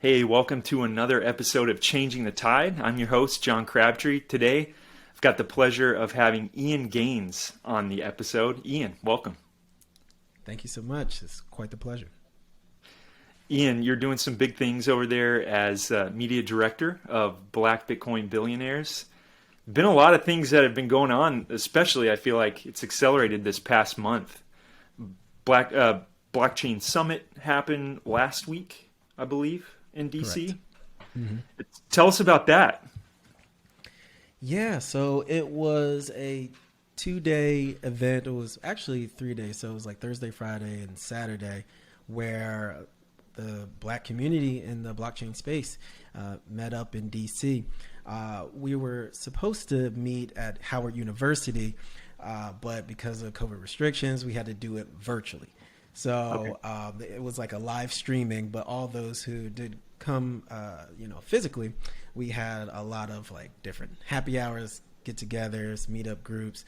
Hey, welcome to another episode of Changing the Tide. I'm your host, John Crabtree. Today, I've got the pleasure of having Ian Gaines on the episode. Ian, welcome. Thank you so much. It's quite the pleasure. Ian, you're doing some big things over there as media director of Black Bitcoin Billionaires. Been a lot of things that have been going on, especially I feel like it's accelerated this past month. Blockchain Summit happened last week, I believe, in DC. Mm-hmm. Tell us about that. Yeah, so it was a 2-day event. It was actually 3 days. So it was like Thursday, Friday, and Saturday, where the Black community in the blockchain space met up in DC. We were supposed to meet at Howard University, but because of COVID restrictions, we had to do it virtually. So it was like a live streaming, but all those who did come, physically, we had a lot of like different happy hours, get-togethers, meetup groups.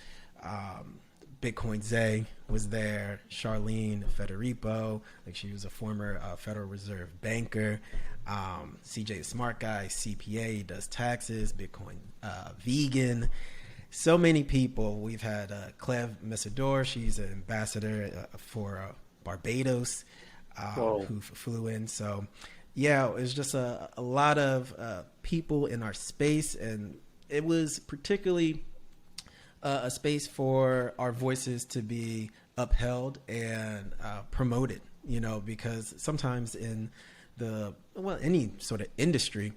Bitcoin Zay was there. Charlene Fadirepo, like she was a former Federal Reserve banker. CJ, the smart guy, CPA, does taxes. Bitcoin vegan. So many people. We've had Cleve Messidor. She's an ambassador for Barbados, who flew in. So, yeah, it was just a lot of people in our space, and it was particularly a space for our voices to be upheld and promoted, because sometimes in any sort of industry,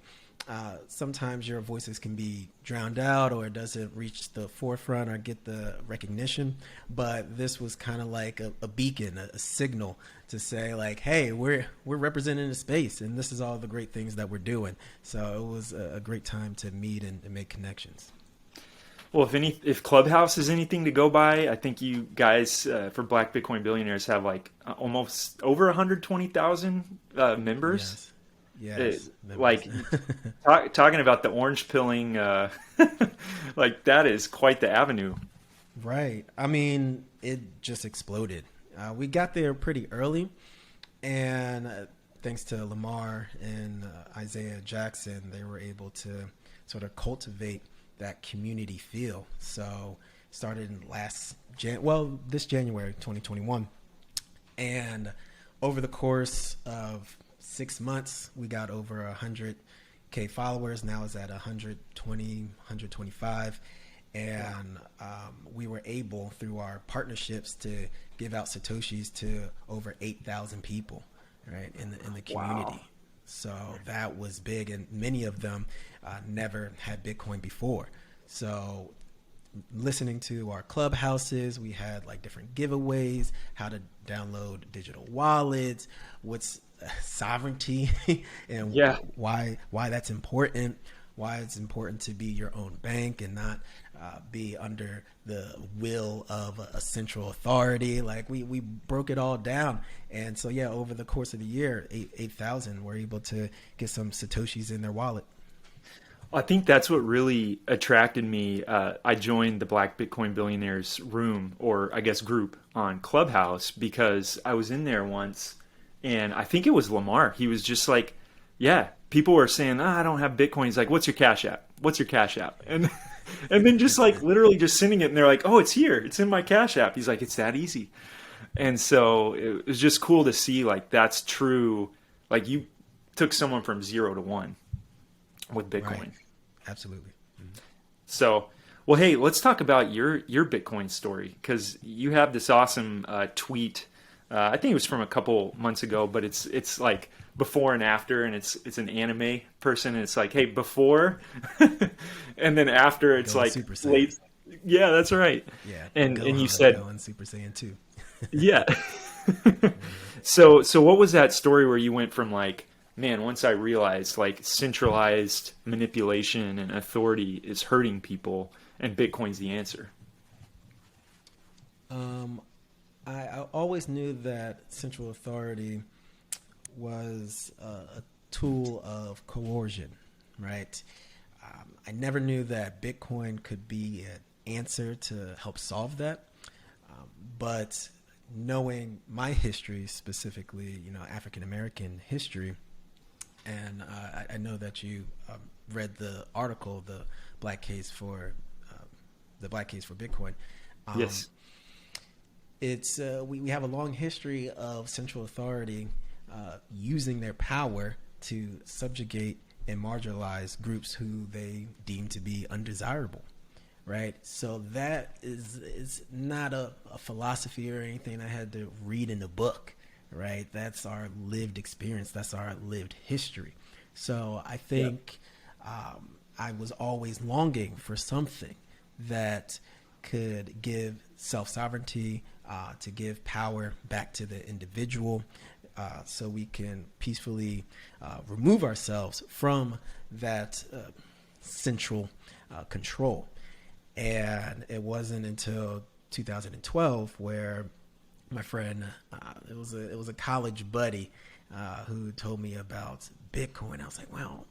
sometimes your voices can be drowned out or it doesn't reach the forefront or get the recognition. But this was kind of like a beacon, a signal to say like, hey, we're representing the space and this is all the great things that we're doing. So it was a great time to meet and make connections. Well, if Clubhouse is anything to go by, I think you guys for Black Bitcoin Billionaires have like almost over 120,000 members. Yes. Like talking about the orange pilling, like that is quite the avenue. Right. I mean, it just exploded. We got there pretty early, and thanks to Lamar and Isaiah Jackson, they were able to sort of cultivate that community feel. So started in this January 2021, and over the course of 6 months we got over 100K followers. Now it's at 120, 125, and we were able through our partnerships to give out satoshis to over 8,000 people, right, in the community. Wow. So that was big, and many of them never had Bitcoin before. So listening to our clubhouses, we had like different giveaways, how to download digital wallets, what's sovereignty, and why that's important, why it's important to be your own bank and not be under the will of a central authority. Like we broke it all down. And so, yeah, over the course of the year, 8,000 were able to get some satoshis in their wallet. I think that's what really attracted me. I joined the Black Bitcoin Billionaires room, or I guess group, on Clubhouse because I was in there once, and I think it was Lamar. He was just like, yeah, people were saying, I don't have Bitcoin. He's like, what's your Cash App? What's your Cash App? And then just like literally just sending it, and they're like, oh, it's here. It's in my Cash App. He's like, it's that easy. And so it was just cool to see like that's true. Like you took someone from 0 to 1 with Bitcoin. Right. Absolutely. Mm-hmm. So, well, hey, let's talk about your Bitcoin story, because you have this awesome tweet. I think it was from a couple months ago, but it's like before and after, and it's an anime person, and it's like, hey, before, and then after, it's like Super Saiyan. Late. Yeah, that's right. Yeah, and you said going Super Saiyan 2. Yeah. So what was that story where you went from like, man, once I realized like centralized manipulation and authority is hurting people and Bitcoin's the answer? I always knew that central authority was a tool of coercion, right? I never knew that Bitcoin could be an answer to help solve that. But knowing my history, specifically, African-American history, And I know that you read the article, Black Case for the Black Case for Bitcoin. Yes. It's we have a long history of central authority using their power to subjugate and marginalize groups who they deem to be undesirable, right? So that is not a philosophy or anything I had to read in a book, right? That's our lived experience. That's our lived history. So I think I was always longing for something that could give self-sovereignty, to give power back to the individual, so we can peacefully remove ourselves from that central control. And it wasn't until 2012 where my friend, it was a college buddy who told me about Bitcoin. I was like, wow,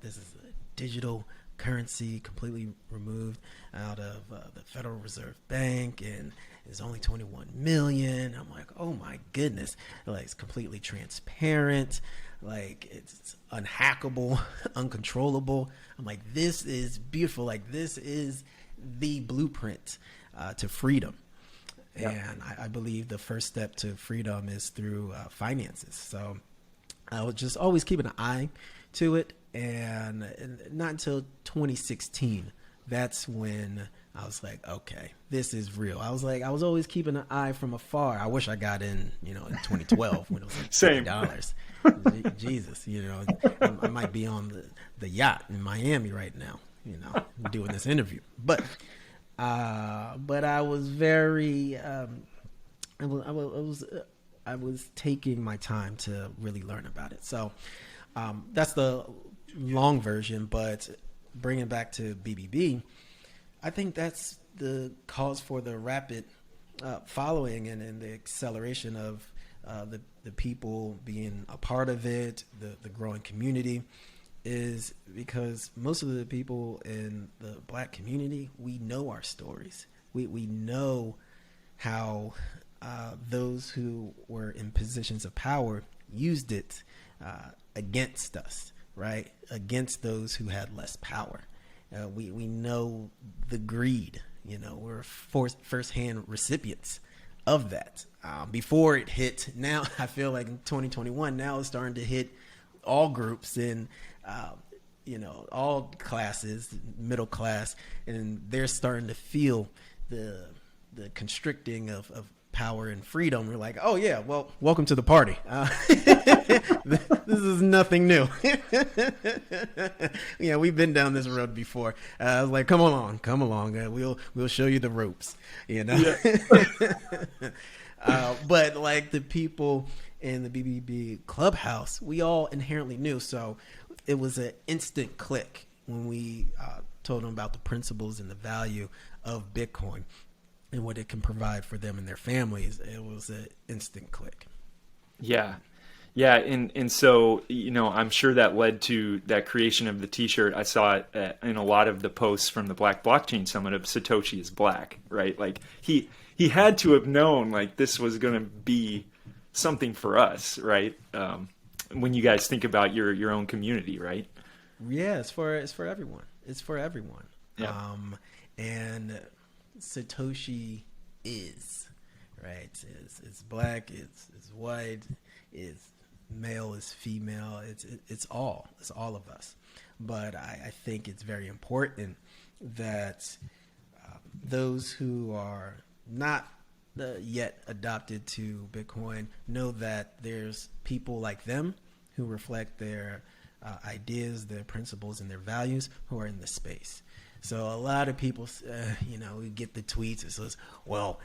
this is a digital currency completely removed out of the Federal Reserve Bank, and it's only 21 million. I'm like, oh my goodness, like it's completely transparent, like it's unhackable, uncontrollable. I'm like, this is beautiful. Like this is the blueprint to freedom. Yep. And I believe the first step to freedom is through finances. So I was just always keeping an eye to it. And not until 2016, that's when I was like, okay, this is real. I was always keeping an eye from afar. I wish I got in, in 2012 when it was like $50. Jesus, I might be on the yacht in Miami right now, doing this interview. But I was very, I was taking my time to really learn about it. So that's the long version, but bringing it back to BBB, I think that's the cause for the rapid following and the acceleration of the people being a part of it, the growing community, is because most of the people in the Black community, we know our stories. We know how those who were in positions of power used it against us, right? Against those who had less power. We know the greed. We're firsthand recipients of that. Before it hit, now I feel like in 2021, now it's starting to hit all groups in, all classes, middle class, and they're starting to feel the constricting of power and freedom. We're like, oh yeah, well, welcome to the party. This is nothing new. Yeah, we've been down this road before. I was like, come along. We'll show you the ropes. Yeah. But like the people in the BBB Clubhouse, we all inherently knew. So it was an instant click when we told them about the principles and the value of Bitcoin and what it can provide for them and their families. It was an instant click. Yeah. And so, I'm sure that led to that creation of the t-shirt. I saw it in a lot of the posts from the Black Blockchain Summit of Satoshi is Black, right? Like he had to have known like this was going to be something for us, right? When you guys think about your own community, right? Yeah, it's for everyone. It's for everyone. Yeah. And Satoshi is, right? It's Black, it's white, it's male, it's female, it's all of us. But I think it's very important that those who are not yet adopted to Bitcoin know that there's people like them who reflect their ideas, their principles, and their values who are in the space. So a lot of people, we get the tweets that says, well,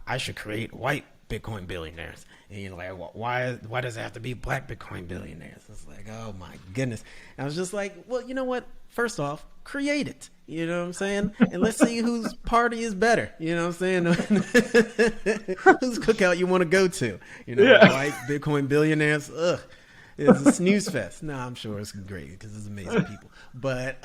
I should create white Bitcoin billionaires. And like, why does it have to be Black Bitcoin billionaires? It's like, oh my goodness. And I was just like, well, you know what? First off, create it. You know what I'm saying? And let's see whose party is better. You know what I'm saying? Whose cookout you want to go to. White Bitcoin billionaires. Ugh. It's a snooze fest. No, I'm sure it's great because it's amazing people. But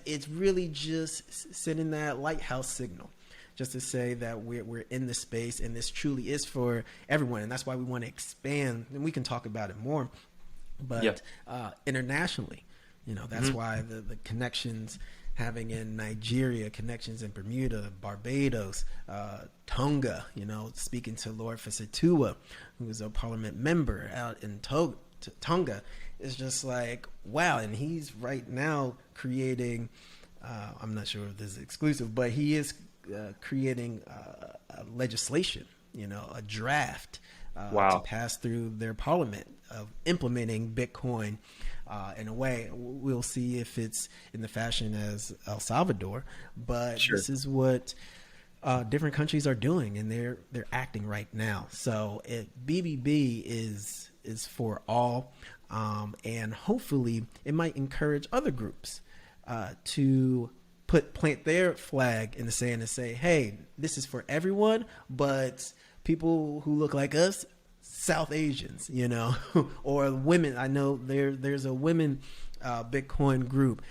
it's really just sending that lighthouse signal, just to say that we're in the space and this truly is for everyone. And that's why we want to expand, and we can talk about it more. but internationally, that's why the connections having in Nigeria, connections in Bermuda, Barbados, Tonga, speaking to Lord Fasituwa, who's a parliament member out in Tonga, is just like, wow. And he's right now creating, I'm not sure if this is exclusive, but he is creating legislation, a draft to pass through their parliament of implementing Bitcoin in a way. We'll see if it's in the fashion as El Salvador, but this is what different countries are doing, and they're acting right now. So BBB is for all, and hopefully it might encourage other groups to plant their flag in the sand and say, hey, this is for everyone, but people who look like us, South Asians, or women. I know there's a women Bitcoin group,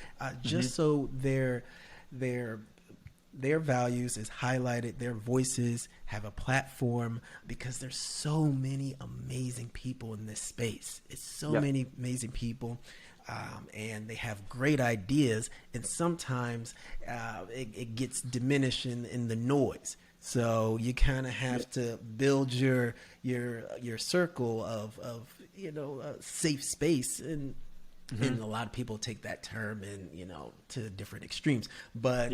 just so their values is highlighted, their voices have a platform, because there's so many amazing people in this space. It's so many amazing people. And they have great ideas, and sometimes it gets diminished in the noise. So you kind of have to build your circle of safe space, and a lot of people take that term and to different extremes. But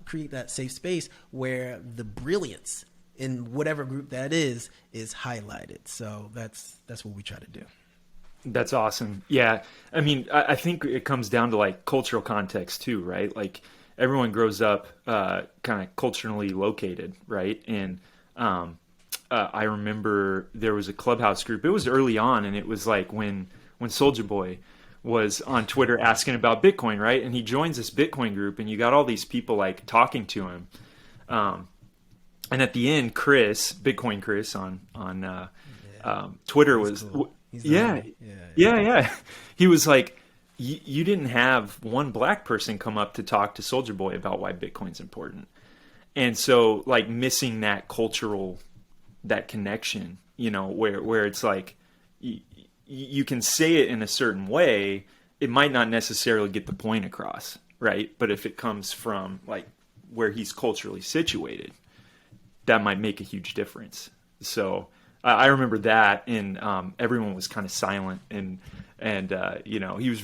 create that safe space where the brilliance in whatever group that is highlighted. So that's what we try to do. That's awesome. Yeah. I mean, I think it comes down to like cultural context too, right? Like everyone grows up kind of culturally located, right? And I remember there was a Clubhouse group. It was early on, and it was like when Soulja Boy was on Twitter asking about Bitcoin, right? And he joins this Bitcoin group, and you got all these people like talking to him. And at the end, Bitcoin Chris on Twitter was cool. Yeah. He was like, you didn't have one black person come up to talk to Soulja Boy about why Bitcoin's important. And so like missing that cultural, that connection, where it's like, you can say it in a certain way, it might not necessarily get the point across, right? But if it comes from like where he's culturally situated, that might make a huge difference. So I remember that, and everyone was kind of silent, and he was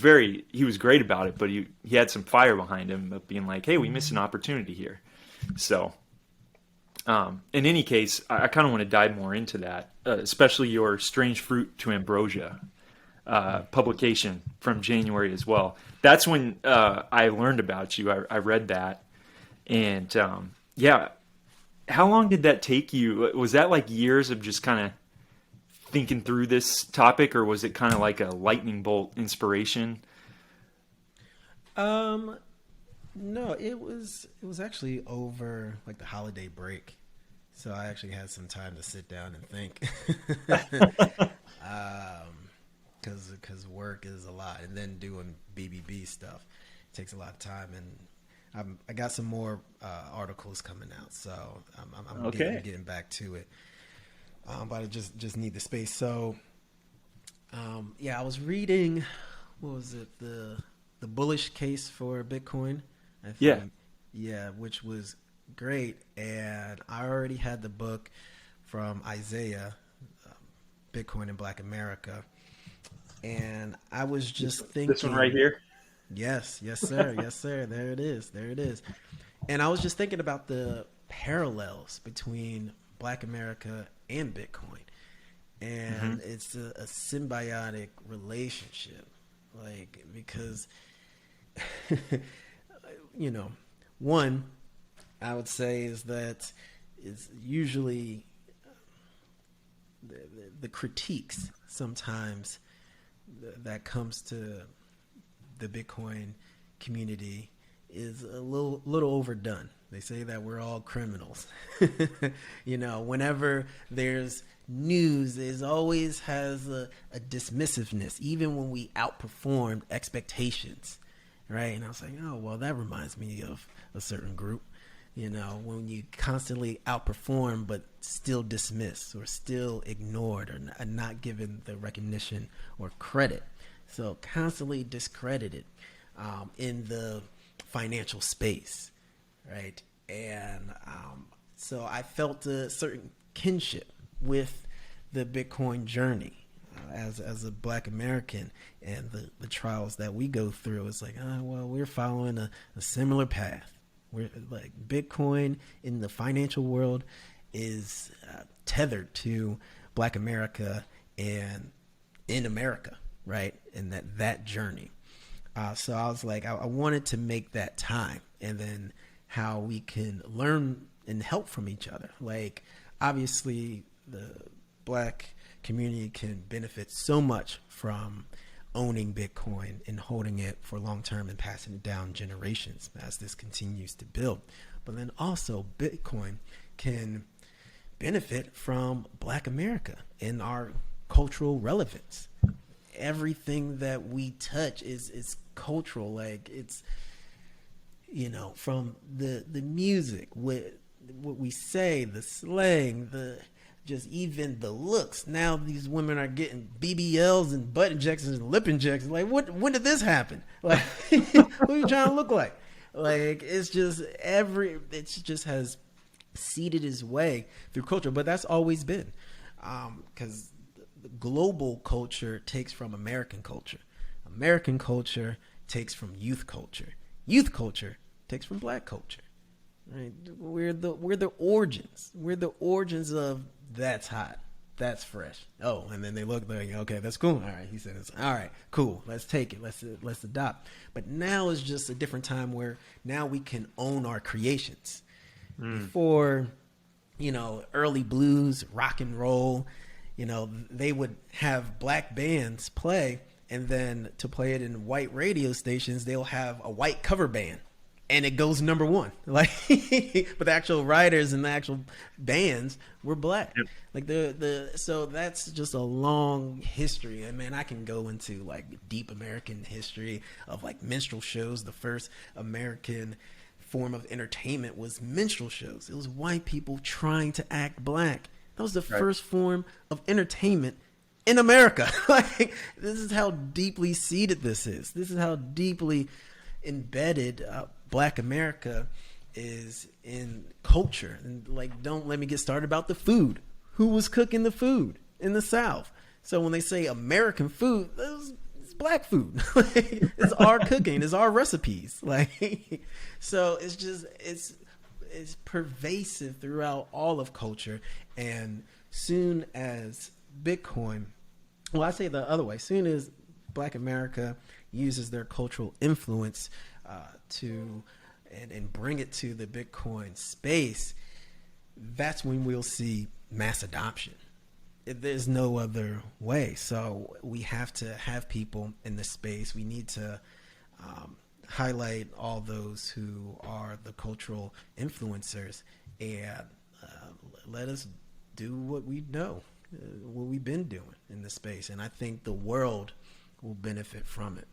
great about it, but he had some fire behind him of being like, hey, we missed an opportunity here. So in any case, I kind of want to dive more into that, especially your Strange Fruit to Ambrosia publication from January as well. That's when I learned about you. I read that, and how long did that take you? Was that like years of just kind of thinking through this topic, or was it kind of like a lightning bolt inspiration? No, it was actually over like the holiday break. So I actually had some time to sit down and think. Cause work is a lot, and then doing BBB stuff takes a lot of time, and I got some more articles coming out, so I'm getting back to it. But I just need the space. So, I was reading, what was it, the bullish case for Bitcoin? I think, which was great. And I already had the book from Isaiah, Bitcoin in Black America, and I was just thinking, this one right here. Yes, sir. Yes, sir. There it is. And I was just thinking about the parallels between Black America and Bitcoin. And it's a symbiotic relationship. Like, because, one, I would say is that it's usually the critiques sometimes that comes to the Bitcoin community is a little overdone. They say that we're all criminals. Whenever there's news, there's always has a dismissiveness, even when we outperformed expectations, right? And I was like, oh, well, that reminds me of a certain group, when you constantly outperform but still dismiss or still ignored or not given the recognition or credit. So constantly discredited in the financial space, right? And so I felt a certain kinship with the Bitcoin journey as a Black American, and the trials that we go through. It's like, well, we're following a similar path. We're like Bitcoin in the financial world is tethered to Black America and in America, right? And that journey. So I was like, I wanted to make that time, and then how we can learn and help from each other. Like, obviously, the Black community can benefit so much from owning Bitcoin and holding it for long term and passing it down generations as this continues to build. But then also Bitcoin can benefit from Black America and our cultural relevance. Everything that we touch is cultural. Like, it's, from the music, what we say, the slang, just even the looks. Now these women are getting BBLs and butt injections and lip injections. Like, when did this happen? Like, who are you trying to look like? Like, it's just it just has seeded its way through culture. But that's always been, because the global culture takes from American culture. American culture takes from youth culture. Youth culture takes from Black culture. Right? We're the origins. We're the origins of that's hot, that's fresh. Oh, and then they look like, okay, that's cool. All right, he said it's all right, cool. Let's take it. Let's adopt. But now is just a different time where now we can own our creations. Before, early blues, rock and roll, they would have Black bands play, and then to play it in white radio stations, they'll have a white cover band. And it goes number one, like, but the actual writers and the actual bands were Black. Yep. Like so that's just a long history. And man, I can go into like deep American history of like minstrel shows. The first American form of entertainment was minstrel shows. It was white people trying to act Black. That was the first form of entertainment in America. Like, this is how deeply seated this is. This is how deeply embedded Black America is in culture. And like, don't let me get started about the food. Who was cooking the food in the South? So when they say American food, it's Black food. It's our cooking, it's our recipes. Like, so it's just it's pervasive throughout all of culture. And soon as Bitcoin, well, I say the other way, soon as Black America uses their cultural influence to bring it to the Bitcoin space, that's when we'll see mass adoption. There's no other way. So we have to have people in the space. We need to highlight all those who are the cultural influencers, and let us do what we know, what we've been doing in the space. And I think the world will benefit from it.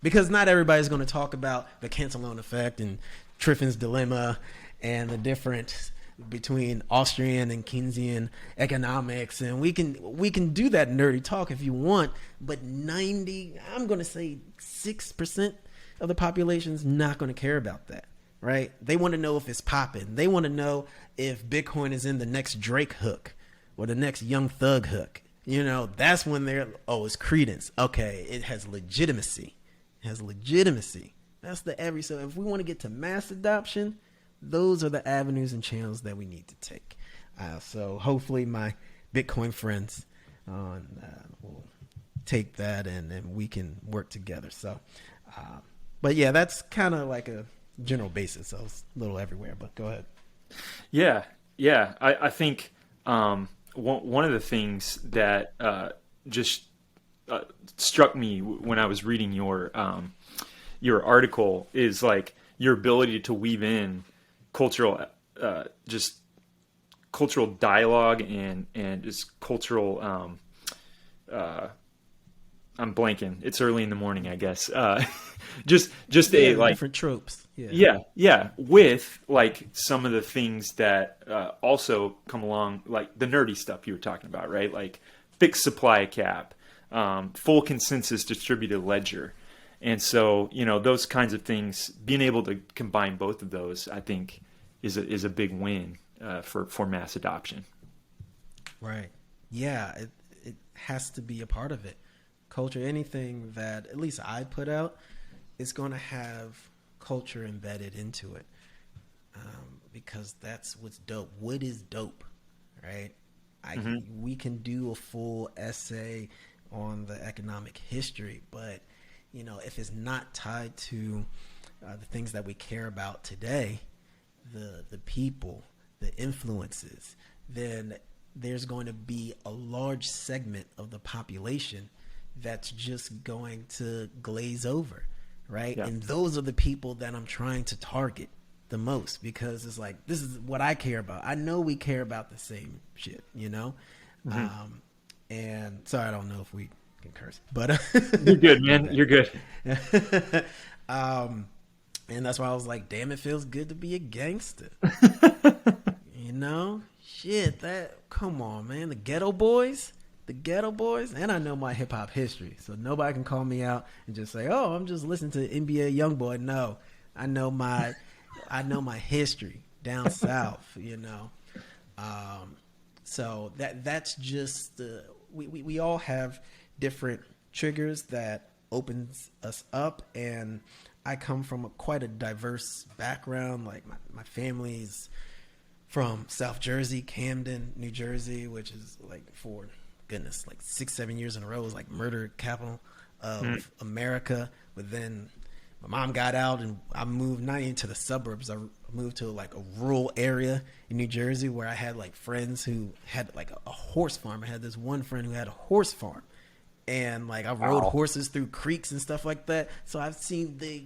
Because not everybody's going to talk about the Cantillon effect and Triffin's dilemma and the difference between Austrian and Keynesian economics. And we can do that nerdy talk if you want, but 6% of the population is not going to care about that, right? They want to know if it's popping. They want to know if Bitcoin is in the next Drake hook or the next Young Thug hook. That's when it's credence. Okay, it has legitimacy. That's so if we want to get to mass adoption, those are the avenues and channels that we need to take. So hopefully my Bitcoin friends will take that and we can work together. So, but yeah, that's kind of like a general basis. So it's a little everywhere, but go ahead. Yeah. I think one of the things that just struck me when I was reading your article is like your ability to weave in cultural dialogue and just cultural I'm blanking. It's early in the morning, I guess. Just a like different tropes. Yeah. yeah, with like some of the things that also come along, like the nerdy stuff you were talking about, right? Like fixed supply cap, full consensus distributed ledger. And so, those kinds of things, being able to combine both of those, I think is a big win for mass adoption. Right. Yeah, it has to be a part of it. Culture, anything that at least I put out, is going to have culture embedded into it, because that's what's dope. What is dope, right? We can do a full essay on the economic history, but if it's not tied to the things that we care about today, the people, the influences, then there's going to be a large segment of the population that's just going to glaze over, right? Yeah. And those are the people that I'm trying to target the most, because it's like, this is what I care about. I know we care about the same shit, and sorry, I don't know if we can curse, but You're good, man. You're good. And that's why I was like, damn, it feels good to be a gangster. Shit, come on, man. The Ghetto Boys. And I know my hip hop history, so nobody can call me out and just say, oh, I'm just listening to NBA Youngboy. No, I know my history down south, so that's just, we all have different triggers that opens us up, and I come from quite a diverse background. Like my family's from South Jersey, Camden, New Jersey, which is like, for goodness, like 6-7 years in a row was like murder capital of America. But then my mom got out and I moved not into the suburbs. I moved to like a rural area in New Jersey where I had like friends who had like a horse farm. I had this one friend who had a horse farm, and like I rode horses through creeks and stuff like that. So I've seen the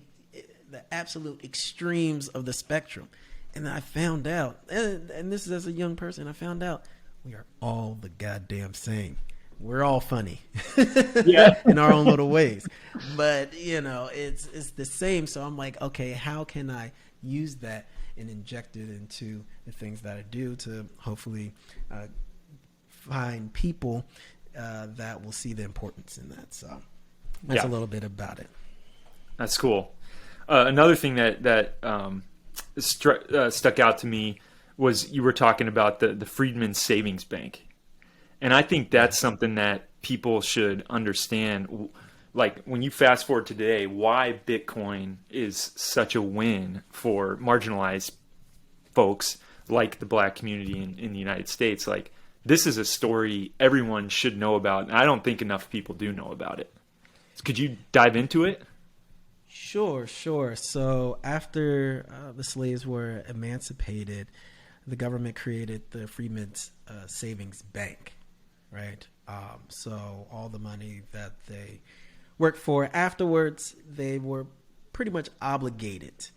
absolute extremes of the spectrum. And then I found out, and this is as a young person, I found out we are all the goddamn same. We're all funny in our own little ways. But, it's the same. So I'm like, okay, how can I use that and inject it into the things that I do to hopefully find people that will see the importance in that. So that's a little bit about it. That's cool. Another thing that stuck out to me was you were talking about the Friedman Savings Bank. And I think that's something that people should understand. Like when you fast forward to today, why Bitcoin is such a win for marginalized folks like the Black community in the United States. Like, this is a story everyone should know about, and I don't think enough people do know about it. Could you dive into it? Sure. So after the slaves were emancipated, the government created the Freedmen's Savings Bank, right? So all the money that they worked for afterwards, they were pretty much obligated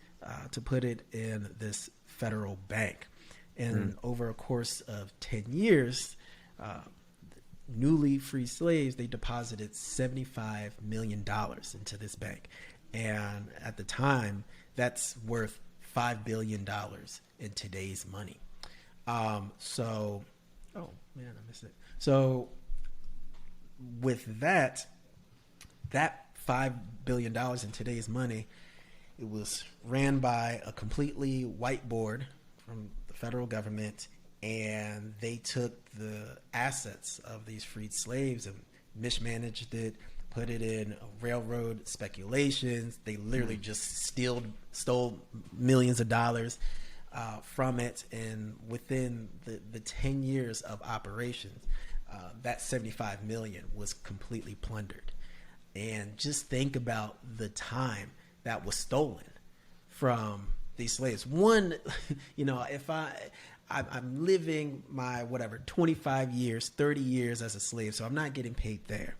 to put it in this federal bank. And over a course of 10 years, newly freed slaves, they deposited $75 million into this bank. And at the time, that's worth $5 billion in today's money. Oh man, I missed it. So with that $5 billion in today's money, it was ran by a completely white board from the federal government, and they took the assets of these freed slaves and mismanaged it, put it in railroad speculations. They literally just stole millions of dollars from it. And within the 10 years of operations, that 75 million was completely plundered. And just think about the time that was stolen from these slaves. One, if I'm living my 25 years, 30 years as a slave, so I'm not getting paid there.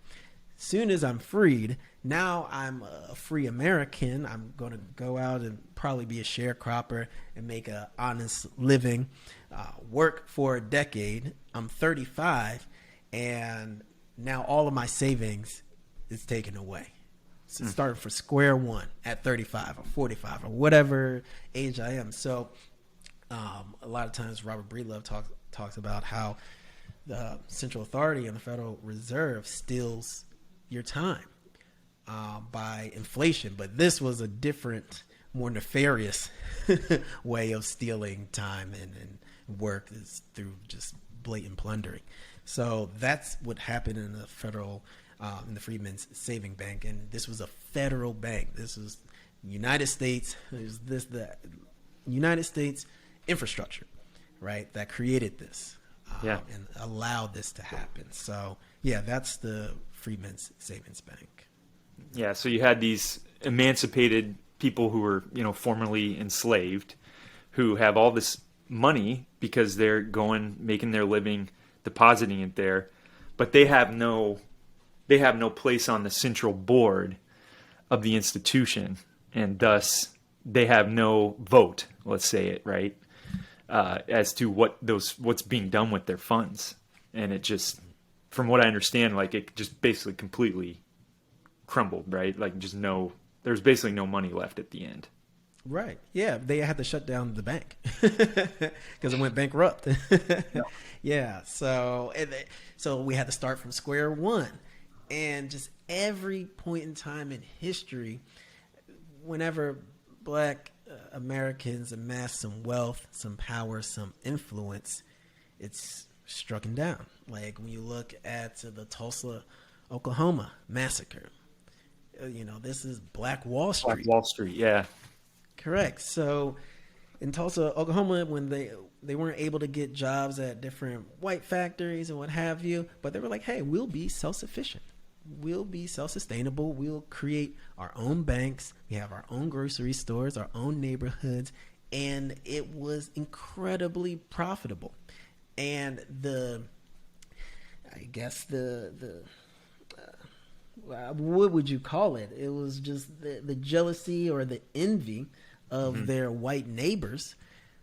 Soon as I'm freed, now I'm a free American. I'm going to go out and probably be a sharecropper and make an honest living, work for a decade. I'm 35, and now all of my savings is taken away. So starting from square one at 35 or 45 or whatever age I am. So a lot of times Robert Breedlove talks about how the central authority and the Federal Reserve steals your time by inflation. But this was a different, more nefarious way of stealing time and work, is through just blatant plundering. So that's what happened in the in the Friedman's Saving Bank. And this was a federal bank. This was United States. The United States infrastructure, right, that created this. And allowed this to happen. So, yeah, that's the Freedmen's Savings Bank. Yeah, so you had these emancipated people who were, formerly enslaved, who have all this money because they're making their living, depositing it there, but they have no place on the central board of the institution, and thus they have no vote, let's say it, right? As to what's being done with their funds. And it just, from what I understand, like it just basically completely crumbled, right? Like there's basically no money left at the end. Right. Yeah. They had to shut down the bank because it went bankrupt. Yeah. So we had to start from square one, and just every point in time in history, whenever Black Americans amass some wealth, some power, some influence, it's struck down. Like when you look at the Tulsa, Oklahoma massacre, this is Black Wall Street. Black Wall Street, yeah. Correct. So in Tulsa, Oklahoma, when they weren't able to get jobs at different white factories and what have you, but they were like, hey, we'll be self-sufficient. We'll be self-sustainable. We'll create our own banks. We have our own grocery stores, our own neighborhoods, and it was incredibly profitable. And what would you call it? It was just the jealousy or the envy of their white neighbors.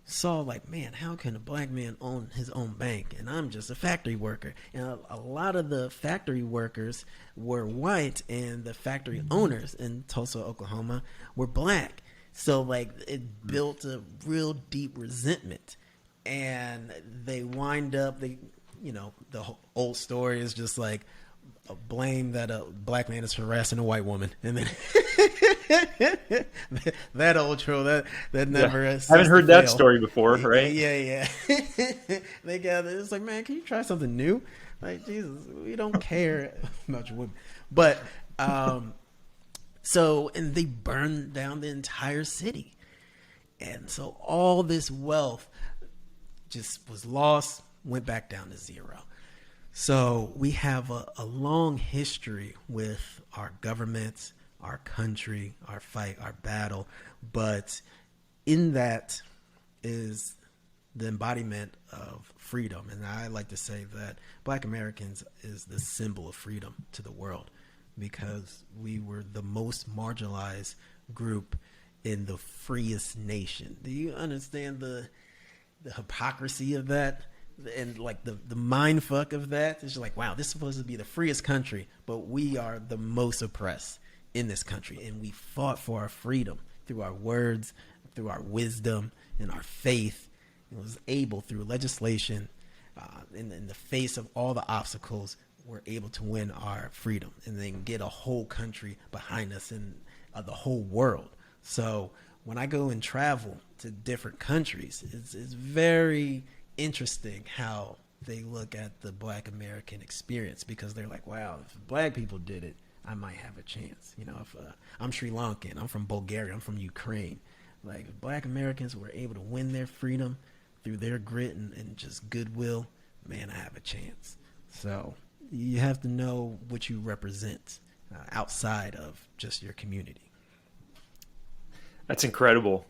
Saw like, man, how can a Black man own his own bank? And I'm just a factory worker. And a lot of the factory workers were white, and the factory owners in Tulsa, Oklahoma were Black. So like it built a real deep resentment, and they wind up, the whole old story is just like a blame that a Black man is harassing a white woman, and then that old troll that never has. Haven't heard that story before, right? Yeah. They gather. It's like, man, can you try something new? Like, Jesus, we don't care about your women, but so, and they burned down the entire city, and so all this wealth just was lost, went back down to zero. So we have a long history with our governments, our country, our fight, our battle. But in that is the embodiment of freedom. And I like to say that Black Americans is the symbol of freedom to the world, because we were the most marginalized group in the freest nation. Do you understand the hypocrisy of that? And like the mind fuck of that? It's just like, wow, this is supposed to be the freest country, but we are the most oppressed in this country. And we fought for our freedom through our words, through our wisdom, and our faith. It was able, through legislation, in the face of all the obstacles, we're able to win our freedom and then get a whole country behind us and the whole world. So when I go and travel to different countries, it's very interesting how they look at the Black American experience, because they're like, wow, if Black people did it, I might have a chance. If I'm Sri Lankan, I'm from Bulgaria, I'm from Ukraine. Like, if Black Americans were able to win their freedom through their grit and just goodwill, man, I have a chance. So you have to know what you represent outside of just your community. That's incredible.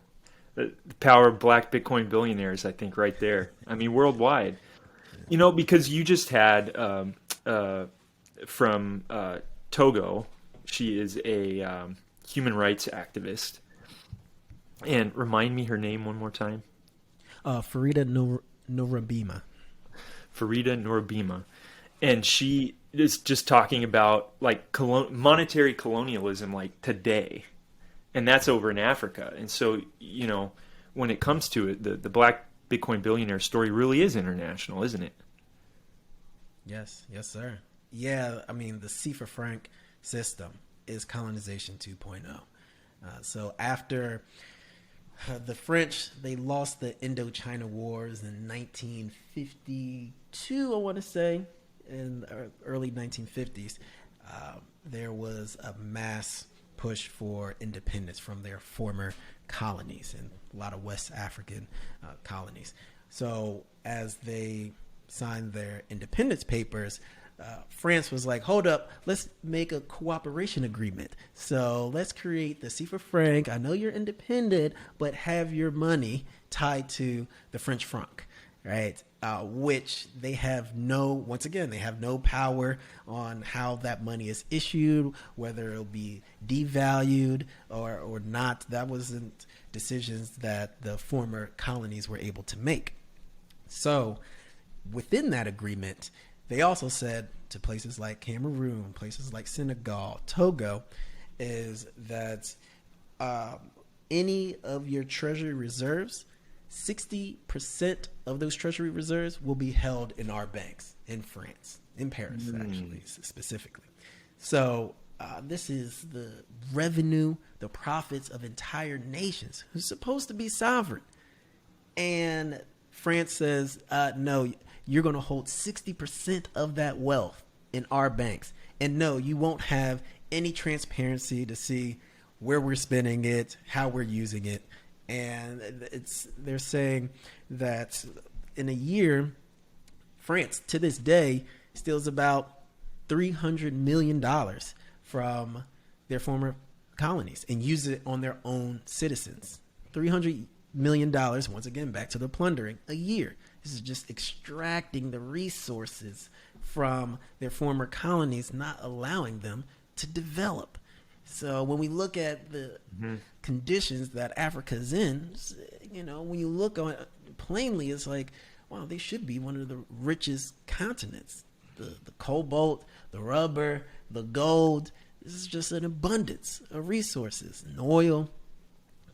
The power of Black Bitcoin billionaires, I think, right there. I mean, worldwide. Because you just had from Togo, she is a human rights activist. And remind me her name one more time. Farida Nourabima. Farida Nourabima. and she is just talking about like monetary colonialism like today, and that's over in Africa. And so, when it comes to it, the black Bitcoin billionaire story really is international, isn't it? Yes, yes, sir. Yeah, I mean, the CFA Franc system is colonization 2.0. So after the French, they lost the Indochina Wars in 1952, I want to say, in the early 1950s. There was a mass push for independence from their former colonies and a lot of West African colonies. So as they signed their independence papers, France was like, hold up, let's make a cooperation agreement. So let's create the CFA Franc. I know you're independent, but have your money tied to the French franc, right? Which they have once again, they have no power on how that money is issued, whether it'll be devalued or not. That wasn't decisions that the former colonies were able to make. So within that agreement, they also said to places like Cameroon, places like Senegal, Togo, is that any of your treasury reserves, 60% of those treasury reserves will be held in our banks in France, in Paris, actually, specifically. So this is the revenue, the profits of entire nations who's supposed to be sovereign. And France says, no, you're going to hold 60% of that wealth in our banks. And no, you won't have any transparency to see where we're spending it, how we're using it. And they're saying that in a year, France to this day steals about $300 million from their former colonies and uses it on their own citizens. $300 million, once again, back to the plundering, a year. This is just extracting the resources from their former colonies, not allowing them to develop. So when we look at the conditions that Africa's in, when you look on it plainly, it's like, wow, they should be one of the richest continents. The cobalt, the rubber, the gold. This is just an abundance of resources and oil.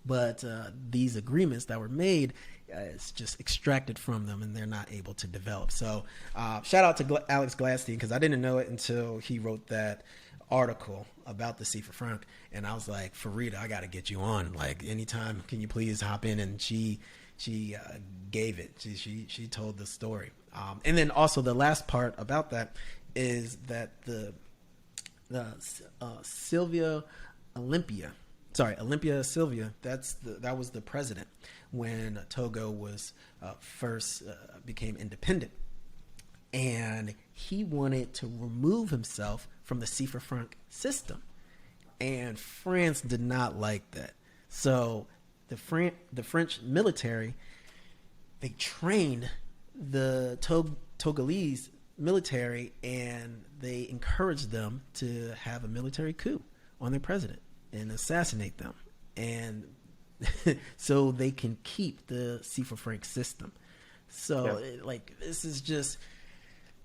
But these agreements that were made, it's just extracted from them, and they're not able to develop. So shout out to Alex Gladstein, because I didn't know it until he wrote that article about the CFA Franc, and I was like, Farida, I got to get you on. Like, anytime, can you please hop in? And she gave it. She told the story. And then also the last part about that is that the Olympia Sylvia, that was the president when Togo was first became independent, and he wanted to remove himself from the CFA Franc system, and France did not like that. So the French military, they trained the Togolese military, and they encouraged them to have a military coup on their president and assassinate them, and so they can keep the CFA Franc system. So this is just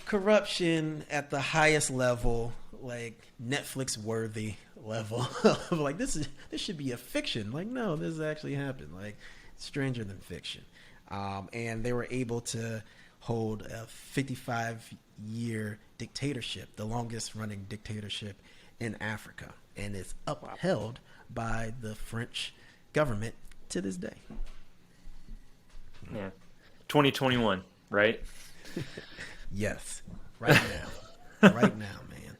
corruption at the highest level, like Netflix worthy level of like, this should be a fiction. Like, no, this actually happened. Like, stranger than fiction. And they were able to hold a 55-year dictatorship, the longest running dictatorship in Africa, and it's upheld by the French government to this day. Yeah, 2021, right? Yes, right now, right now, man.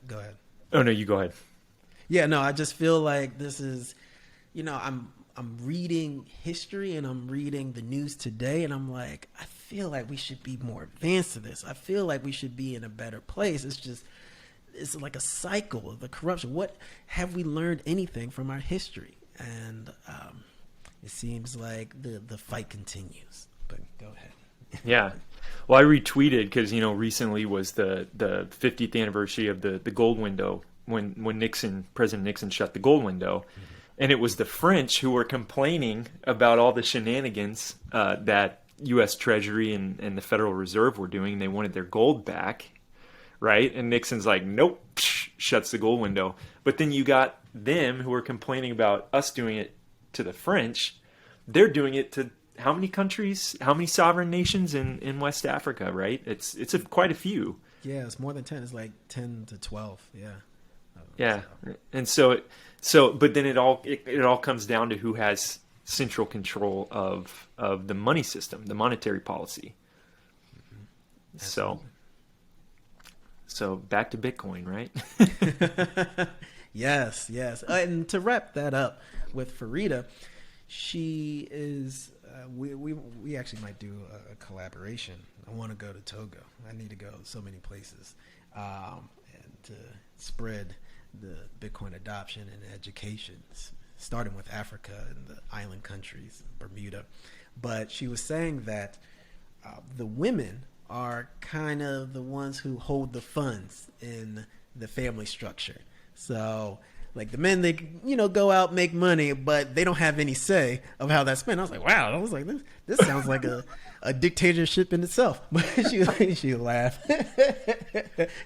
Go ahead. Oh no, you go ahead. Yeah, no, I just feel like this is, I'm reading history and I'm reading the news today, and I'm like, I feel like we should be more advanced to this. I feel like we should be in a better place. It's like a cycle of the corruption. What have we learned anything from our history? And it seems like the fight continues. But go ahead. Yeah. Well, I retweeted because, recently was the 50th anniversary of the gold window when President Nixon shut the gold window. Mm-hmm. And it was the French who were complaining about all the shenanigans that U.S. Treasury and the Federal Reserve were doing. They wanted their gold back, right? And Nixon's like, nope, shuts the gold window. But then you got them who are complaining about us doing it to the French. They're doing it to how many countries, how many sovereign nations in West Africa, right? It's quite a few. Yeah, it's more than 10. It's like 10 to 12. Yeah. Yeah. And but then it all comes down to who has central control of the money system, the monetary policy. Mm-hmm. So back to Bitcoin, right? Yes. And to wrap that up with Farida, she is. We actually might do a collaboration. I want to go to Togo. I need to go so many places, and to spread the Bitcoin adoption and education, starting with Africa and the island countries, Bermuda. But she was saying that the women are kind of the ones who hold the funds in the family structure. So like the men, they go out, make money, but they don't have any say of how that's spent. I was like, wow. I was like, this sounds like a dictatorship in itself. But she laughed.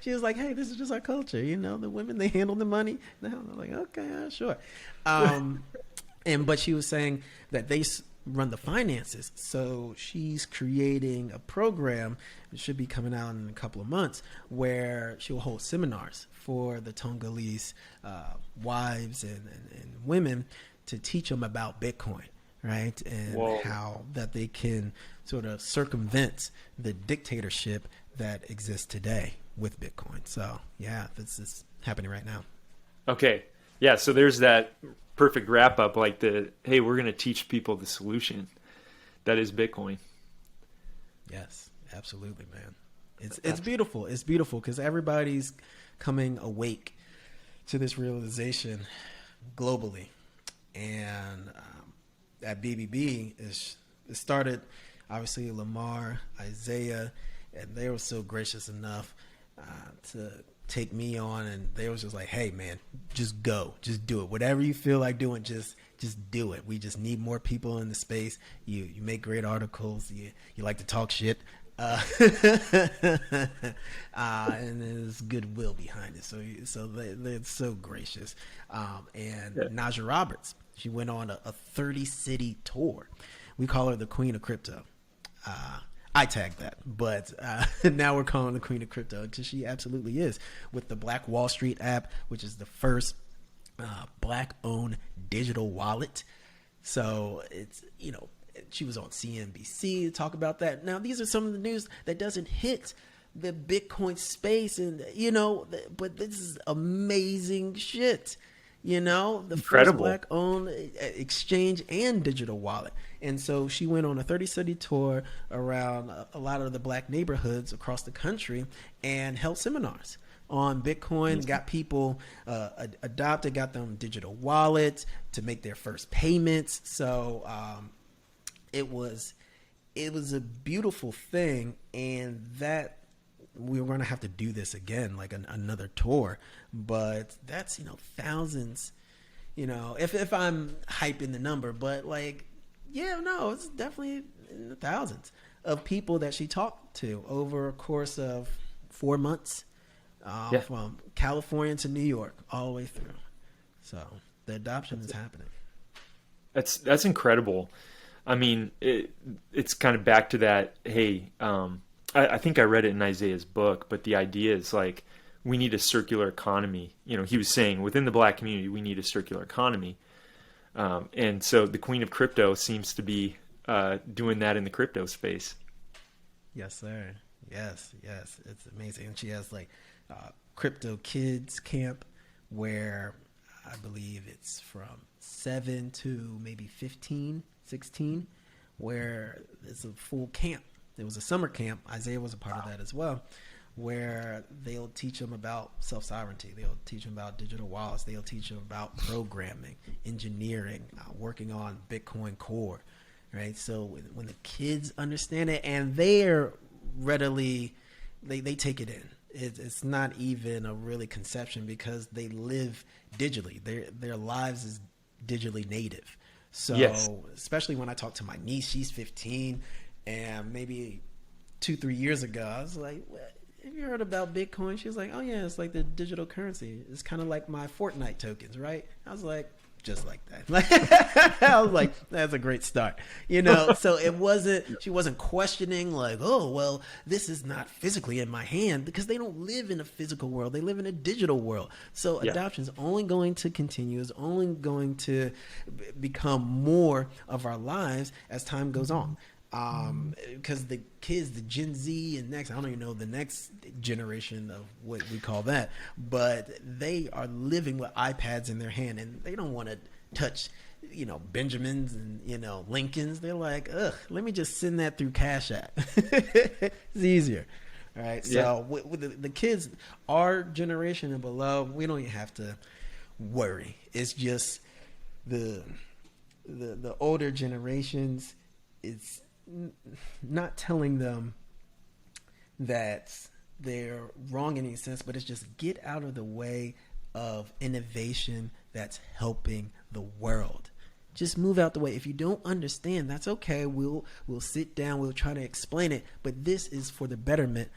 She was like, hey, this is just our culture. The women, they handle the money. I'm like, okay, sure. But she was saying that they run the finances. So she's creating a program, it should be coming out in a couple of months, where she'll hold seminars for the Togolese wives and women to teach them about Bitcoin, right? And Whoa. how that they can sort of circumvent the dictatorship that exists today with Bitcoin. So yeah, this is happening right now. Okay. Yeah. So there's that perfect wrap up, like hey, we're going to teach people the solution that is Bitcoin. Yes, absolutely, man. It's beautiful. It's beautiful because everybody's coming awake to this realization globally. And at BBB, it started, obviously, Lamar, Isaiah, and they were so gracious enough to take me on, and they was just like, hey, man, just go. Just do it. Whatever you feel like doing, just do it. We just need more people in the space. You make great articles. You like to talk shit. And there's goodwill behind it. So they're so gracious. And yeah. Najah Roberts, she went on a 30-city tour. We call her the Queen of Crypto. I tagged that, but now we're calling the Queen of Crypto because she absolutely is, with the Black Wall Street app, which is the first Black-owned digital wallet. So it's, she was on CNBC to talk about that. Now, these are some of the news that doesn't hit the Bitcoin space, and but this is amazing shit. The Incredible. First Black-owned exchange and digital wallet. And so she went on a 30-city tour around a lot of the Black neighborhoods across the country and held seminars on Bitcoin, got people adopted, got them digital wallets to make their first payments. So it was a beautiful thing, and that we were going to have to do this again, like another tour. But that's, thousands, if I'm hyping the number, but it's definitely in the thousands of people that she talked to over a course of 4 months, from California to New York, all the way through. So the adoption is happening. That's incredible. I mean, it's kind of back to that, hey, I think I read it in Isaiah's book, but the idea is like, we need a circular economy. He was saying within the Black community, we need a circular economy. And so the Queen of Crypto seems to be doing that in the crypto space. Yes, sir. Yes. It's amazing. And she has Crypto Kids Camp, where I believe it's from 7 to maybe 15, 16, where it's a full camp. There was a summer camp. Isaiah was a part of that as well, where they'll teach them about self-sovereignty. They'll teach them about digital wallets. They'll teach them about programming, engineering, working on Bitcoin Core, right? So when the kids understand it, and they're readily, they take it in. It's not even a really conception because they live digitally. Their lives is digitally native. So yes. Especially when I talk to my niece, she's 15. And maybe 2-3 years ago, I was like, what? Have you heard about Bitcoin? She was like, oh yeah, it's like the digital currency. It's kind of like my Fortnite tokens, right? I was like, just like that. I was like, that's a great start. So she wasn't questioning like, oh, well, this is not physically in my hand, because they don't live in a physical world. They live in a digital world. So adoption is only going to continue, is only going to become more of our lives as time goes on. Because the kids, the Gen Z and next, I don't even know the next generation of what we call that, but they are living with iPads in their hand, and they don't want to touch, Benjamins and, Lincolns. They're like, ugh, let me just send that through Cash App. It's easier. All right. So with the kids, our generation and below, we don't even have to worry. It's just the older generations, it's not telling them that they're wrong in any sense, but it's just get out of the way of innovation that's helping the world. Just move out the way. If you don't understand, that's okay. We'll sit down, we'll try to explain it, but this is for the betterment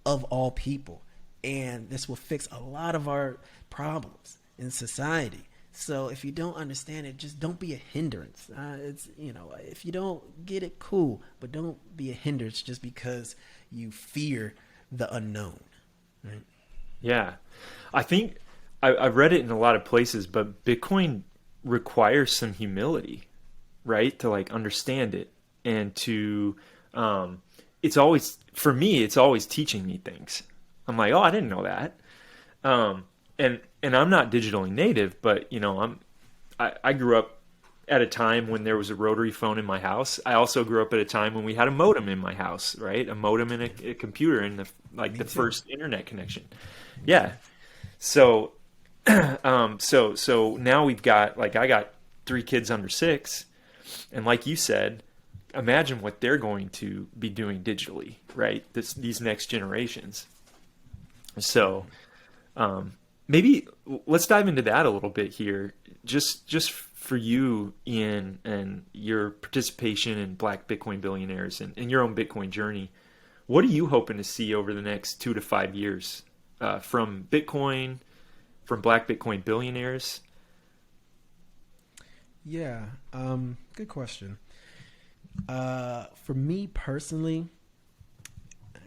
of all people, and this will fix a lot of our problems in society. So if you don't understand it, just don't be a hindrance. If you don't get it, cool, but don't be a hindrance just because you fear the unknown. Right? Yeah. I think I've read it in a lot of places, but Bitcoin requires some humility, right? To like understand it, and to, it's always teaching me things. I'm like, oh, I didn't know that. And I'm not digitally native, but I grew up at a time when there was a rotary phone in my house. I also grew up at a time when we had a modem in my house, right? A modem and a computer and the first internet connection. Yeah. So, so now we've got, I got 3 kids under 6, and like you said, imagine what they're going to be doing digitally, right? These next generations. So, maybe let's dive into that a little bit here. Just for you, Ian, and your participation in Black Bitcoin Billionaires and your own Bitcoin journey. What are you hoping to see over the next 2 to 5 years from Bitcoin, from Black Bitcoin Billionaires? Yeah, good question. For me personally,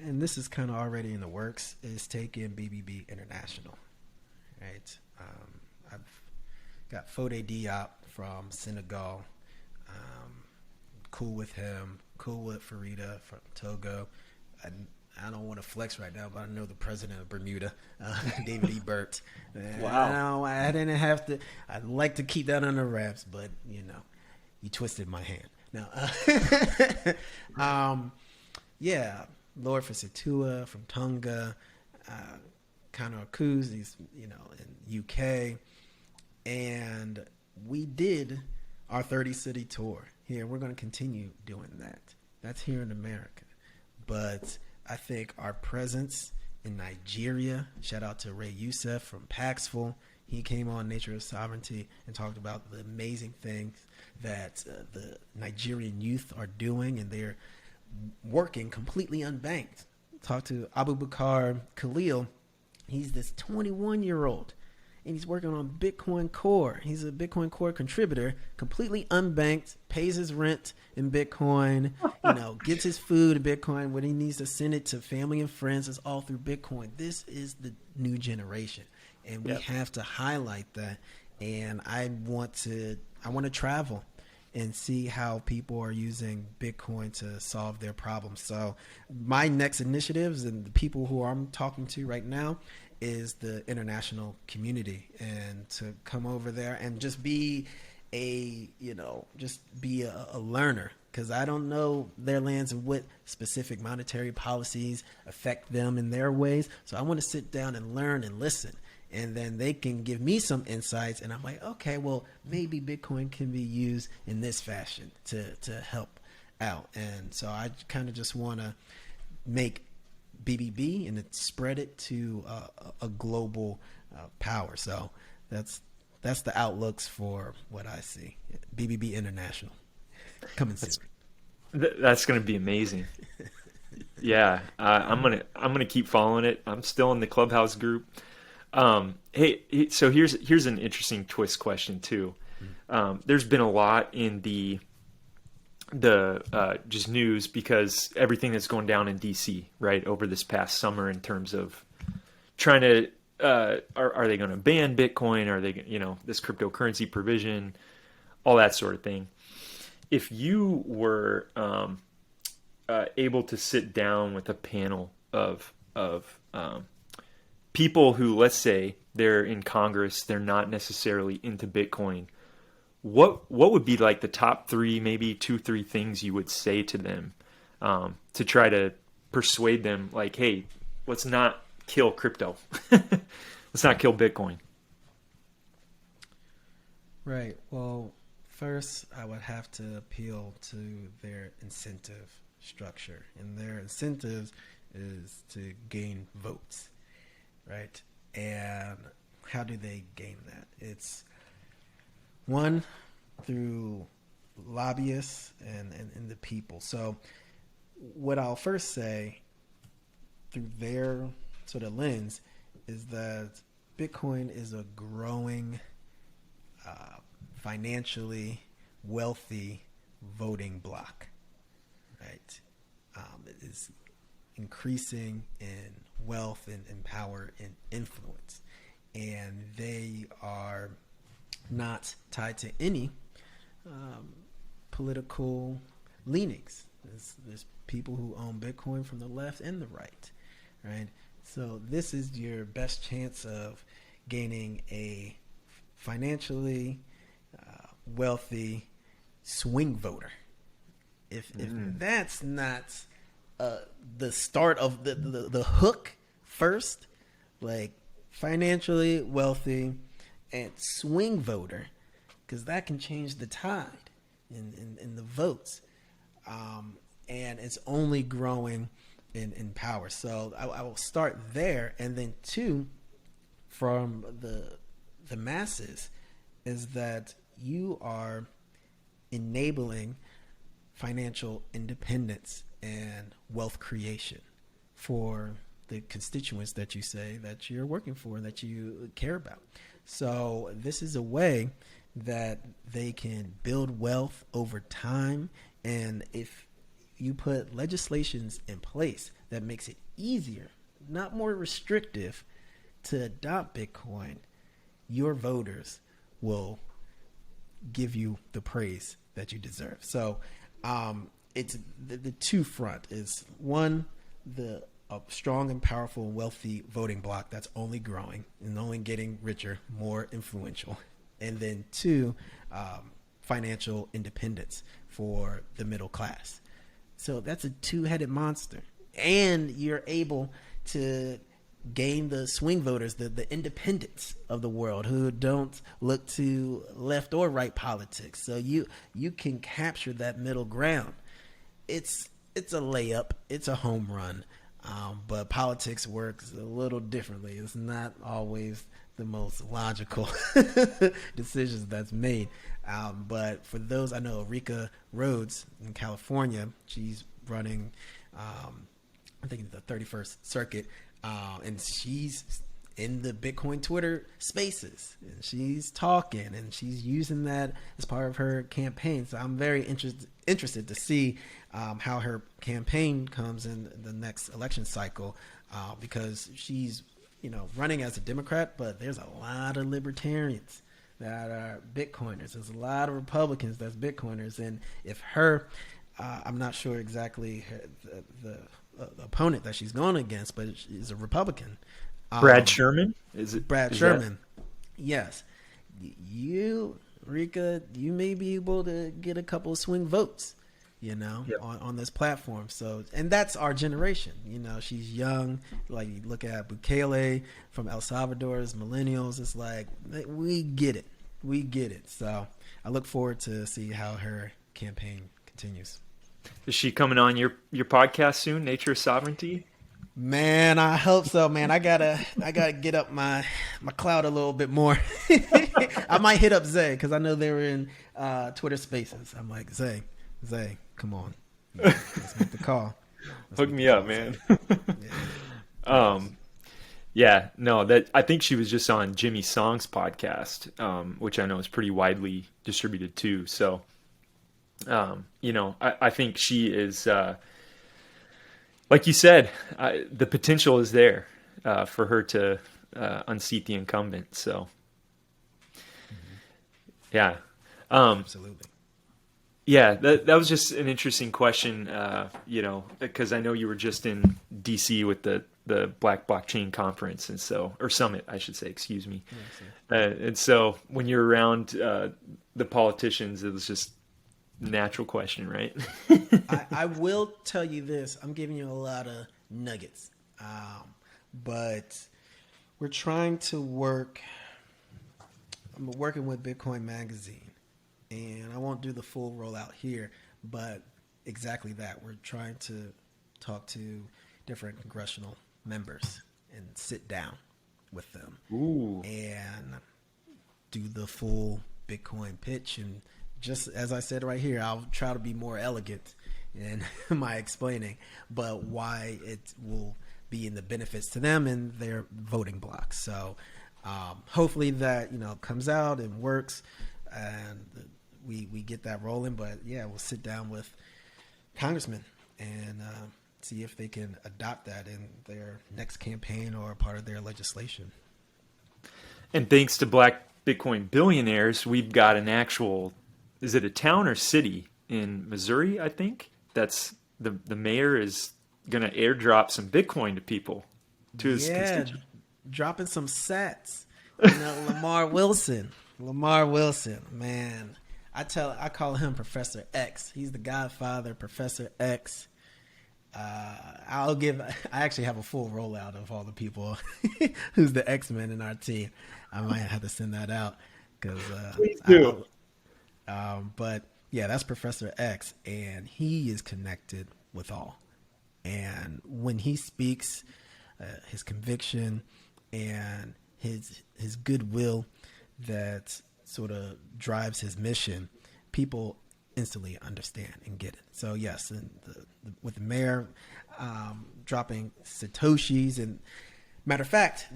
and this is kind of already in the works, is taking BBB international. Right. I've got Fode Diop from Senegal. Cool with him. Cool with Farida from Togo. I don't want to flex right now, but I know the president of Bermuda, David E. Burt. Wow. I didn't have to. I'd like to keep that under wraps, but you twisted my hand. Now, yeah, Lord Fisitua from Tonga. Conor Kuz, he's in UK, and we did our 30-city tour here. We're going to continue doing that. That's here in America, but I think our presence in Nigeria. Shout out to Ray Youssef from Paxful. He came on Nature of Sovereignty and talked about the amazing things that the Nigerian youth are doing, and they're working completely unbanked. Talked to Abu Bakar Khalil. He's this 21-year-old, and he's working on Bitcoin Core. He's a Bitcoin Core contributor, completely unbanked, pays his rent in Bitcoin, gets his food in Bitcoin. When he needs to send it to family and friends, it's all through Bitcoin. This is the new generation, and we have to highlight that. And I want to travel and see how people are using Bitcoin to solve their problems. So my next initiatives and the people who I'm talking to right now is the international community, and to come over there and just be a learner, because I don't know their lands and what specific monetary policies affect them in their ways. So I want to sit down and learn and listen. And then they can give me some insights, and I'm like, okay, well, maybe Bitcoin can be used in this fashion to help out. And so I kind of just want to make BBB and spread it to a global power. So that's the outlooks for what I see. BBB International coming soon. That's going to be amazing. Yeah, I'm gonna keep following it. I'm still in the Clubhouse group. So here's an interesting twist question too. There's been a lot in the just news because everything that's going down in DC right over this past summer in terms of trying to are they going to ban Bitcoin? Are they this cryptocurrency provision, all that sort of thing? If you were able to sit down with a panel of people who, let's say, they're in Congress, they're not necessarily into Bitcoin. What would be like the top three, maybe 2-3 things you would say to them to try to persuade them, like, hey, let's not kill crypto, let's not kill Bitcoin. Right. Well, first, I would have to appeal to their incentive structure, and their incentives is to gain votes, right? And how do they gain that? It's one through lobbyists and the people. So what I'll first say through their sort of lens is that Bitcoin is a growing, financially wealthy voting bloc, right? It is increasing in wealth and power and influence, and they are not tied to any political leanings. There's people who own Bitcoin from the left and the right, right? So this is your best chance of gaining a financially wealthy swing voter. If that's not the start of the hook first, like financially wealthy and swing voter, because that can change the tide in the votes, and it's only growing in power. So I will start there, and then two, from the masses, is that you are enabling financial independence and wealth creation for the constituents that you say that you're working for, that you care about. So this is a way that they can build wealth over time. And if you put legislations in place that makes it easier, not more restrictive, to adopt Bitcoin, your voters will give you the praise that you deserve. So it's the two front is one, a strong and powerful and wealthy voting bloc that's only growing and only getting richer, more influential. And then two, financial independence for the middle class. So that's a two-headed monster. And you're able to gain the swing voters, the independents of the world who don't look to left or right politics. So you can capture that middle ground. It's a layup. It's a home run. But politics works a little differently. It's not always the most logical decisions that's made. But for those, I know Rika Rhodes in California, she's running, I think the 31st Circuit, and she's in the Bitcoin Twitter spaces, and she's talking, and she's using that as part of her campaign. So I'm very interested to see how her campaign comes in the next election cycle, because she's running as a Democrat, but there's a lot of libertarians that are Bitcoiners. There's a lot of Republicans that's Bitcoiners, and if her, I'm not sure exactly the opponent that she's going against, but she's a Republican. Brad Sherman? Is it Brad Sherman? Yes. You, Rika, you may be able to get a couple of swing votes, yep, on this platform. So, and that's our generation. She's young. Like, you look at Bukele from El Salvador's millennials. It's like, we get it. We get it. So I look forward to see how her campaign continues. Is she coming on your podcast soon, Nature of Sovereignty? Man, I hope so, man. I gotta get up my cloud a little bit more. I might hit up Zay, because I know they were in Twitter Spaces. I'm like, Zay, come on. Let's make the call. Let's Hook make the me up, call. So, man. yeah. Yes. um, yeah, no, that I think she was just on Jimmy Song's podcast, which I know is pretty widely distributed too. So, I think she is, like you said, the potential is there for her to unseat the incumbent. So, yeah. Absolutely. Yeah, that was just an interesting question, because I know you were just in DC with the Black Blockchain Conference, and so, or Summit, I should say, excuse me. And so when you're around the politicians, it was just a natural question, right? I will tell you this. I'm giving you a lot of nuggets. But we're trying to work. I'm working with Bitcoin Magazine, and I won't do the full rollout here, but exactly that. We're trying to talk to different congressional members and sit down with them Ooh. and do the full Bitcoin pitch. And just as I said right here, I'll try to be more elegant in my explaining, but why it will be in the benefits to them and their voting blocks. So hopefully that comes out and works, and we get that rolling. But yeah, we'll sit down with congressmen and see if they can adopt that in their next campaign or part of their legislation. And thanks to Black Bitcoin Billionaires, we've got an actual, is it a town or city in Missouri, I think? That's the mayor is going to airdrop some Bitcoin to people, to his constituents. Dropping some sats. Lamar Wilson, man. I call him Professor X. He's the godfather, Professor X. I actually have a full rollout of all the people who's the X-Men in our team. I might have to send that out because please do. But yeah, that's Professor X, and he is connected with all. And when he speaks, his conviction and his goodwill that sort of drives his mission, people instantly understand and get it. So yes, and with the mayor dropping Satoshis, and matter of fact,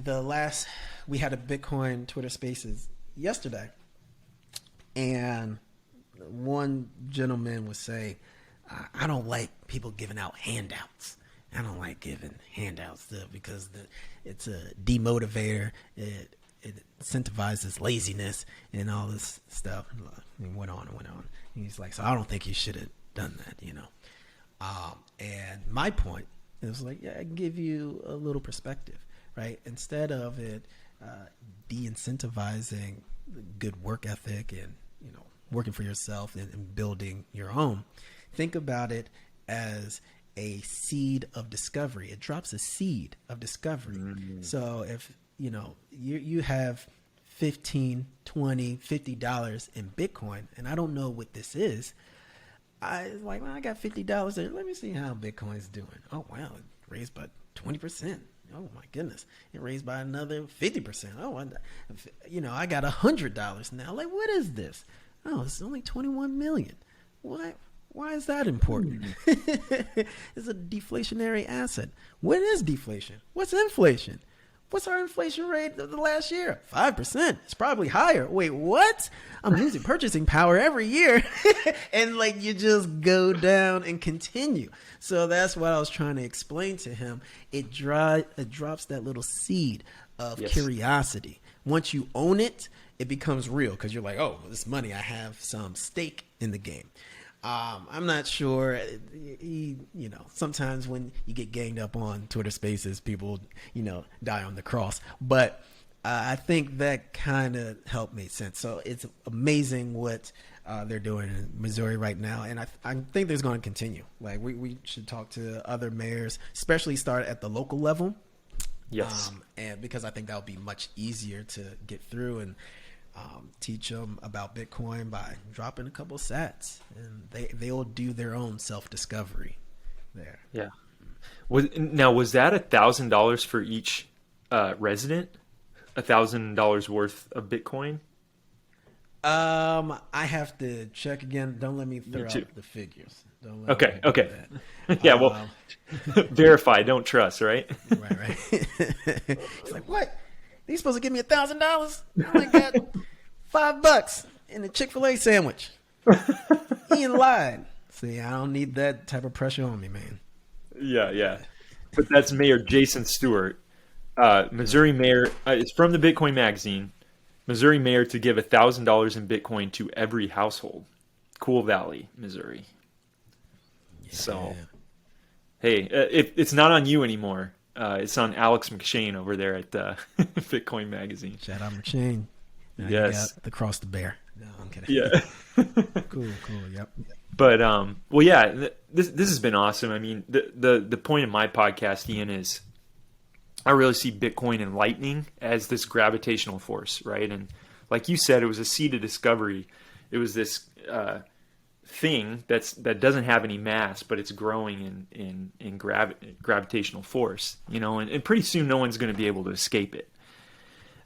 we had a Bitcoin Twitter Spaces yesterday, and one gentleman was saying, I don't like people giving out handouts. I don't like giving handouts because it's a demotivator. It incentivizes laziness and all this stuff. And went on and went on. He's like, so I don't think you should have done that, And my point is like, yeah, I can give you a little perspective, right? Instead of it de-incentivizing good work ethic and working for yourself and building your own, think about it as a seed of discovery. It drops a seed of discovery. Mm-hmm. So if you have $15, $20, $50 in Bitcoin, and I don't know what this is, I got $50 there. Let me see how Bitcoin's doing. Oh wow, it raised by 20%. Oh my goodness, it raised by another 50%. Oh, I got $100 now. Like, what is this? Oh, it's only 21 million. What? Why is that important? It's a deflationary asset. What is deflation? What's inflation? What's our inflation rate of the last year? 5%. It's probably higher. Wait, what? I'm losing purchasing power every year. And you just go down and continue. So that's what I was trying to explain to him. It drops that little seed of curiosity. Once you own it, it becomes real because you're like, oh, this money, I have some stake in the game. I'm not sure. Sometimes when you get ganged up on Twitter Spaces, people, die on the cross. But I think that kind of helped make sense. So it's amazing what they're doing in Missouri right now, and I think there's going to continue. Like we should talk to other mayors, especially start at the local level. Yes, and because I think that would be much easier to get through and teach them about Bitcoin by dropping a couple sats, and they'll do their own self-discovery there. Yeah. Was that $1,000 for each resident? $1,000 worth of Bitcoin? I have to check again. Don't let me throw too. out the figures. Don't let Okay, me do okay. that. Yeah, well, verify, don't trust, right? Right. He's like, what? They supposed to give me $1,000? I got $5 in a Chick-fil-A sandwich. Ian lied. See, I don't need that type of pressure on me, man. Yeah. But that's Mayor Jason Stewart, Missouri mayor. It's from the Bitcoin magazine. Missouri mayor to give $1,000 in Bitcoin to every household. Cool Valley, Missouri. Yeah. So, hey, it's not on you anymore. It's on Alex McShane over there at Bitcoin magazine. Shout out McShane. Now Yes. you got the cross the bear. No, I'm kidding. Yeah. Cool. Yep. But well, yeah. This has been awesome. I mean, the point of my podcast, Ian, is I really see Bitcoin and Lightning as this gravitational force, right? And like you said, it was a seed of discovery. It was this thing that doesn't have any mass, but it's growing in gravitational force, and pretty soon no one's going to be able to escape it.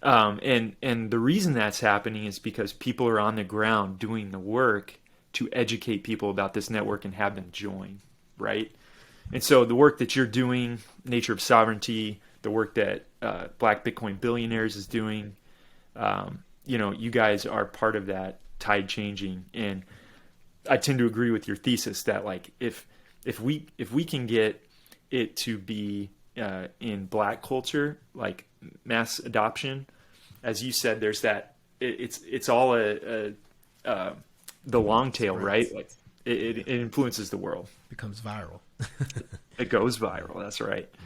And the reason that's happening is because people are on the ground doing the work to educate people about this network and have them join, right? And so the work that you're doing, Nature of Sovereignty, the work that Black Bitcoin Billionaires is doing, you guys are part of that tide changing. And I tend to agree with your thesis that like if we can get it to be in Black culture, like mass adoption, as you said, there's that it's all the long tail, right? Like it influences the world. Becomes viral. It goes viral. That's right. Mm-hmm.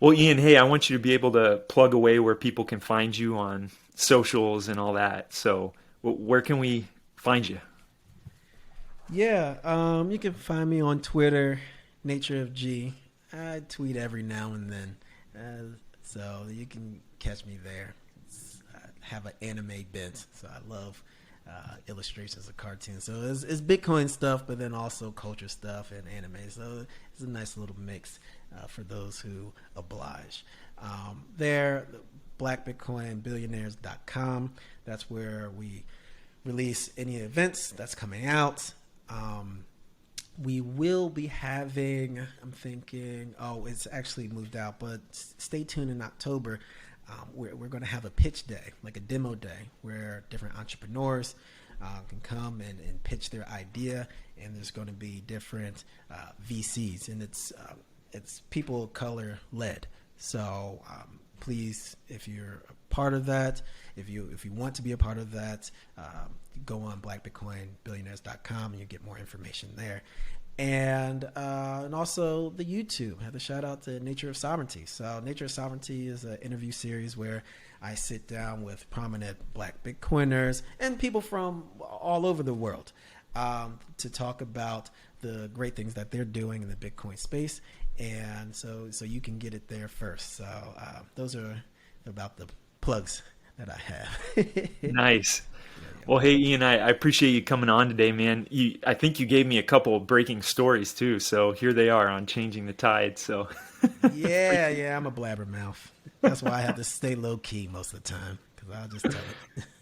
Well, Ian, hey, I want you to be able to plug away where people can find you on socials and all that. So where can we find you? Yeah, you can find me on Twitter, Nature of G. I tweet every now and then, so you can catch me there. I have an anime bent, so I love illustrations of cartoons. So it's Bitcoin stuff, but then also culture stuff and anime. So it's a nice little mix for those who oblige. There, blackbitcoinbillionaires.com. That's where we release any events that's coming out. We will be having, I'm thinking, it's actually moved out, but stay tuned in October. We're going to have a pitch day, like a demo day, where different entrepreneurs can come and pitch their idea, and there's going to be different VCs, and it's people of color led. So please, if you're a part of that, if you want to be a part of that, go on blackbitcoinbillionaires.com and you get more information there. And also the YouTube. I have to shout out to Nature of Sovereignty. So Nature of Sovereignty is an interview series where I sit down with prominent Black Bitcoiners and people from all over the world to talk about the great things that they're doing in the Bitcoin space. And so you can get it there first. So those are about the plugs that I have. Nice. Well, hey, Ian, I appreciate you coming on today, man. I think you gave me a couple of breaking stories too, so here they are on Changing the Tide. So yeah, I'm a blabbermouth. That's why I have to stay low key most of the time, because I'll just tell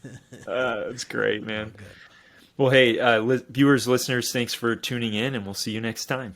it. That's great, man. Good. Well, hey, viewers, listeners, thanks for tuning in, and we'll see you next time.